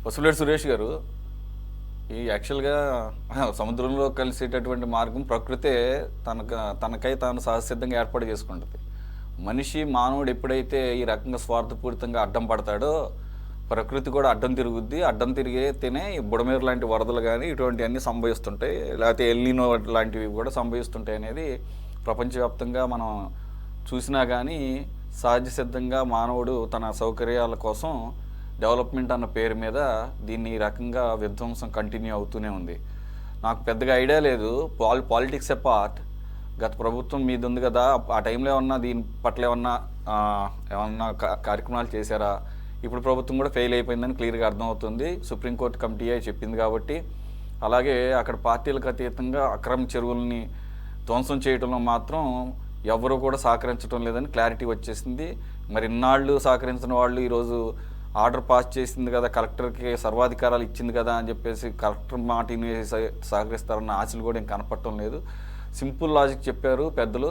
వసులేటి సురేష్ గారు, ఈ యాక్చువల్గా సముద్రంలో కలిసేటటువంటి మార్గం ప్రకృతే తనకై తాను సహజసిద్ధంగా ఏర్పాటు చేసుకుంటుంది. మనిషి మానవుడు ఎప్పుడైతే ఈ రకంగా స్వార్థపూరితంగా అడ్డం పడతాడో ప్రకృతి కూడా అడ్డం తిరుగుద్ది. అడ్డం తిరిగితేనే ఈ బుడమేరు లాంటి వరదలు కానీ ఇటువంటివన్నీ సంభవిస్తుంటాయి, లేకపోతే ఎల్నినో లాంటివి కూడా సంభవిస్తుంటాయి అనేది ప్రపంచవ్యాప్తంగా మనం చూసినా కానీ సహజ సిద్ధంగా మానవుడు తన సౌకర్యాల కోసం డెవలప్మెంట్ అన్న పేరు మీద దీన్ని ఈ రకంగా విధ్వంసం కంటిన్యూ అవుతూనే ఉంది. నాకు పెద్దగా ఐడియా లేదు, పాలిటిక్స్ ఎ పార్ట్. గత ప్రభుత్వం మీద ఉంది కదా, ఆ టైంలో ఏమన్నా దీని పట్ల ఏమన్నా కార్యక్రమాలు చేశారా? ఇప్పుడు ప్రభుత్వం కూడా ఫెయిల్ అయిపోయిందని క్లియర్గా అర్థమవుతుంది. సుప్రీంకోర్టు కమిటీ చెప్పింది కాబట్టి. అలాగే అక్కడ పార్టీలకు అతీతంగా అక్రమ చెరువుల్ని ధ్వంసం చేయడంలో మాత్రం ఎవరు కూడా సహకరించడం లేదని క్లారిటీ వచ్చేసింది. మరి ఇన్నాళ్ళు సహకరించిన వాళ్ళు ఈరోజు ఆర్డర్ పాస్ చేసింది కదా, కలెక్టర్కి సర్వాధికారాలు ఇచ్చింది కదా అని చెప్పేసి కలెక్టర్ మాటిని సహకరిస్తారన్న ఆశలు కూడా ఏం కనపడటం లేదు. సింపుల్ లాజిక్ చెప్పారు పెద్దలు.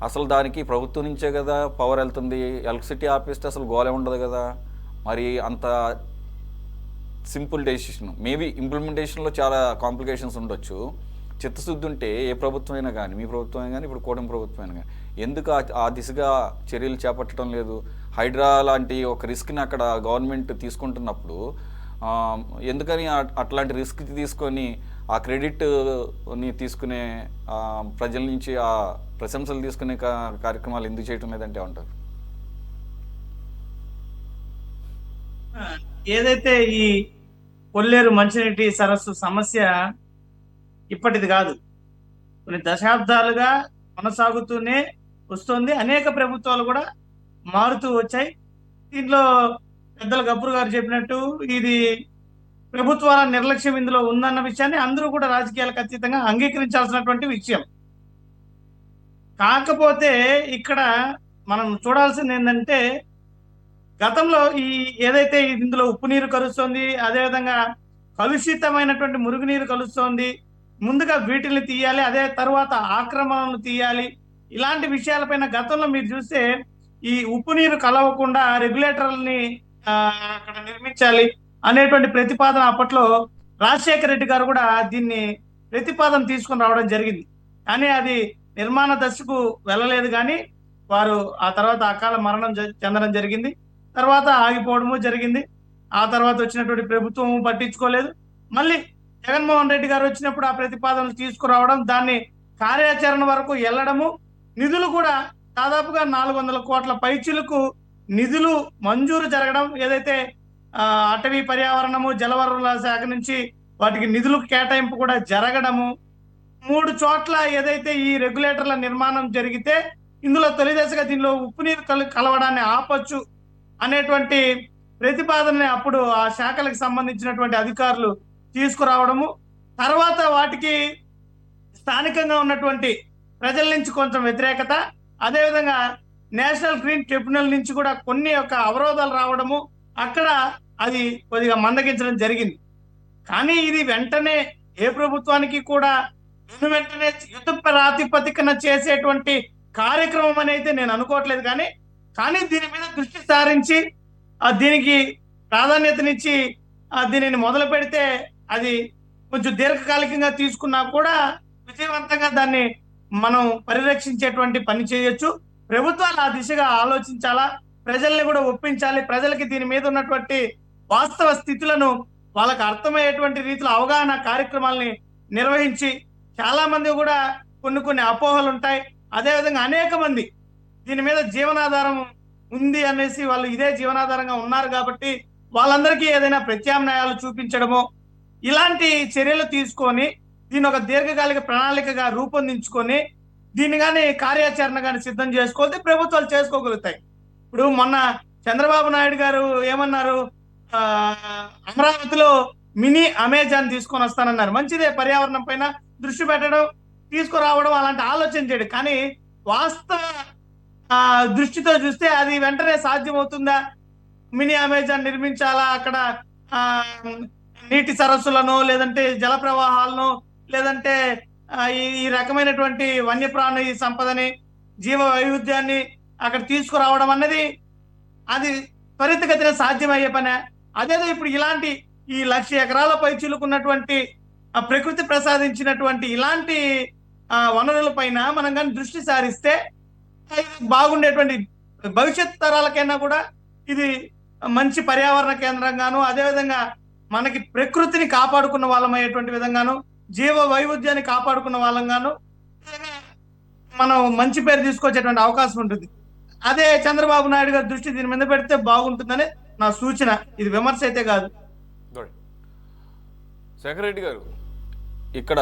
అసలు దానికి ప్రభుత్వం నుంచే కదా పవర్ వెళ్తుంది. ఎలక్ట్రిసిటీ ఆపేస్తే అసలు గోలే ఉండదు కదా. మరి అంత సింపుల్ డెసిషన్, మేబీ ఇంప్లిమెంటేషన్లో చాలా కాంప్లికేషన్స్ ఉండొచ్చు. చిత్తశుద్ధి ఉంటే ఏ ప్రభుత్వం అయినా కానీ, మీ ప్రభుత్వం అయినా కానీ, ఇప్పుడు కూటమి ప్రభుత్వం అయినా కానీ, ఎందుకు ఆ దిశగా చర్యలు చేపట్టడం లేదు? హైడ్రా లాంటి ఒక రిస్క్ని అక్కడ గవర్నమెంట్ తీసుకుంటున్నప్పుడు ఎందుకని అట్లాంటి రిస్క్ తీసుకొని ఆ క్రెడిట్ని తీసుకునే ప్రజల నుంచి ఆ ప్రశంసలు తీసుకునే కార్యక్రమాలు ఎందుకు చేయటం లేదంటే ఉంటారు? ఏదైతే ఈ కొల్లేరు మంచినీటి సరస్సు సమస్య ఇప్పటిది కాదు, కొన్ని దశాబ్దాలుగా కొనసాగుతూనే వస్తుంది. అనేక ప్రభుత్వాలు కూడా మారుతూ వచ్చాయి. దీంట్లో పెద్దలు గబ్బురు గారు చెప్పినట్టు ఇది ప్రభుత్వాల నిర్లక్ష్యం ఇందులో ఉందన్న విషయాన్ని అందరూ కూడా రాజకీయాలకు అతీతంగా అంగీకరించాల్సినటువంటి విషయం. కాకపోతే ఇక్కడ మనం చూడాల్సింది ఏంటంటే, గతంలో ఈ ఏదైతే ఇందులో ఉప్పు నీరు కలుస్తోంది, అదేవిధంగా కలుషితమైనటువంటి మురుగునీరు కలుస్తోంది, ముందుగా వీటిని తీయాలి, అదే తర్వాత ఆక్రమణలు తీయాలి. ఇలాంటి విషయాలపైన గతంలో మీరు చూస్తే ఈ ఉప్పు నీరు కలవకుండా రెగ్యులేటర్లని అక్కడ నిర్మించాలి అనేటువంటి ప్రతిపాదన అప్పట్లో రాజశేఖర రెడ్డి గారు కూడా దీన్ని ప్రతిపాదన తీసుకుని రావడం జరిగింది. కానీ అది నిర్మాణ దశకు వెళ్ళలేదు. కానీ వారు ఆ తర్వాత అకాల మరణం చెందడం జరిగింది. తర్వాత ఆగిపోవడము జరిగింది. ఆ తర్వాత వచ్చినటువంటి ప్రభుత్వం పట్టించుకోలేదు. మళ్ళీ జగన్మోహన్ రెడ్డి గారు వచ్చినప్పుడు ఆ ప్రతిపాదనలు తీసుకురావడం, దాన్ని కార్యాచరణ వరకు వెళ్ళడము, నిధులు కూడా దాదాపుగా 400 కోట్ల పైచిలకు నిధులు మంజూరు జరగడం, ఏదైతే అటవీ పర్యావరణము జలవనరుల శాఖ నుంచి వాటికి నిధులు కేటాయింపు కూడా జరగడము, 3 చోట్ల ఏదైతే ఈ రెగ్యులేటర్ల నిర్మాణం జరిగితే ఇందులో తొలిదశగా దీనిలో ఉప్పు నీరు కలవడాన్ని ఆపొచ్చు అనేటువంటి ప్రతిపాదనని అప్పుడు ఆ శాఖలకు సంబంధించినటువంటి అధికారులు తీసుకురావడము, తర్వాత వాటికి స్థానికంగా ఉన్నటువంటి ప్రజల నుంచి కొంచెం వ్యతిరేకత, అదేవిధంగా నేషనల్ గ్రీన్ ట్రిబ్యునల్ నుంచి కూడా కొన్ని యొక్క అవరోధాలు రావడము, అక్కడ అది కొద్దిగా మందగించడం జరిగింది. కానీ ఇది వెంటనే ఏ ప్రభుత్వానికి కూడా వెంటనే యుద్ధ ప్రాతిపదికన చేసేటువంటి కార్యక్రమం అని అయితే నేను అనుకోవట్లేదు. కానీ దీని మీద దృష్టి సారించి దీనికి ప్రాధాన్యతనిచ్చి దీనిని మొదలు పెడితే అది కొంచెం దీర్ఘకాలికంగా తీసుకున్నా కూడా విజయవంతంగా దాన్ని మనం పరిరక్షించేటువంటి పని చేయొచ్చు. ప్రభుత్వాలు ఆ దిశగా ఆలోచించాలా, ప్రజల్ని కూడా ఒప్పించాలి. ప్రజలకి దీని మీద ఉన్నటువంటి వాస్తవ స్థితులను వాళ్ళకి అర్థమయ్యేటువంటి రీతిలో అవగాహన కార్యక్రమాలని నిర్వహించి, చాలా మంది కూడా కొన్ని అపోహలు ఉంటాయి. అదేవిధంగా అనేక మంది దీని మీద జీవనాధారం ఉంది అనేసి వాళ్ళు ఇదే జీవనాధారంగా ఉన్నారు కాబట్టి వాళ్ళందరికీ ఏదైనా ప్రత్యామ్నాయాలు చూపించడమో, ఇలాంటి చర్యలు తీసుకొని దీని ఒక దీర్ఘకాలిక ప్రణాళికగా రూపొందించుకొని దీన్ని కానీ కార్యాచరణ కానీ సిద్ధం చేసుకోతే ప్రభుత్వాలు చేసుకోగలుగుతాయి. ఇప్పుడు మొన్న చంద్రబాబు నాయుడు గారు ఏమన్నారు, అమరావతిలో మినీ అమెజాన్ తీసుకొని వస్తానన్నారు. మంచిదే, పర్యావరణం పైన దృష్టి పెట్టడం, తీసుకురావడం, అలాంటి ఆలోచన చేయడం. కానీ వాస్తవ దృష్టితో చూస్తే అది వెంటనే సాధ్యమవుతుందా? మినీ అమెజాన్ నిర్మించాలా, అక్కడ నీటి సరస్సులను, లేదంటే జల ప్రవాహాలను, లేదంటే ఈ రకమైనటువంటి వన్యప్రాణి సంపదని, జీవ వైవిధ్యాన్ని అక్కడ తీసుకురావడం అన్నది అది త్వరితగతిన సాధ్యమయ్యే పనే. అదేదో ఇప్పుడు ఇలాంటి ఈ 1,00,000 ఎకరాలపై చిలుకున్నటువంటి ఆ ప్రకృతి ప్రసాదించినటువంటి ఇలాంటి వనరుల పైన మనం కానీ దృష్టి సారిస్తే ఇది బాగుండేటువంటి భవిష్యత్ తరాలకైనా కూడా ఇది మంచి పర్యావరణ కేంద్రంగాను, అదేవిధంగా మనకి ప్రకృతిని కాపాడుకున్న వాళ్ళమయ్యేటువంటి విధంగాను, జీవ వైవిధ్యాన్ని కాపాడుకున్న వాళ్ళంగాను మనం మంచి పేరు తీసుకొచ్చేటువంటి అవకాశం ఉంటుంది. అదే చంద్రబాబు నాయుడు గారి దృష్టి దీని మీద పెడితే బాగుంటుందని నా సూచన. ఇది విమర్శ అయితే కాదు. శేఖర్ రెడ్డి గారు, ఇక్కడ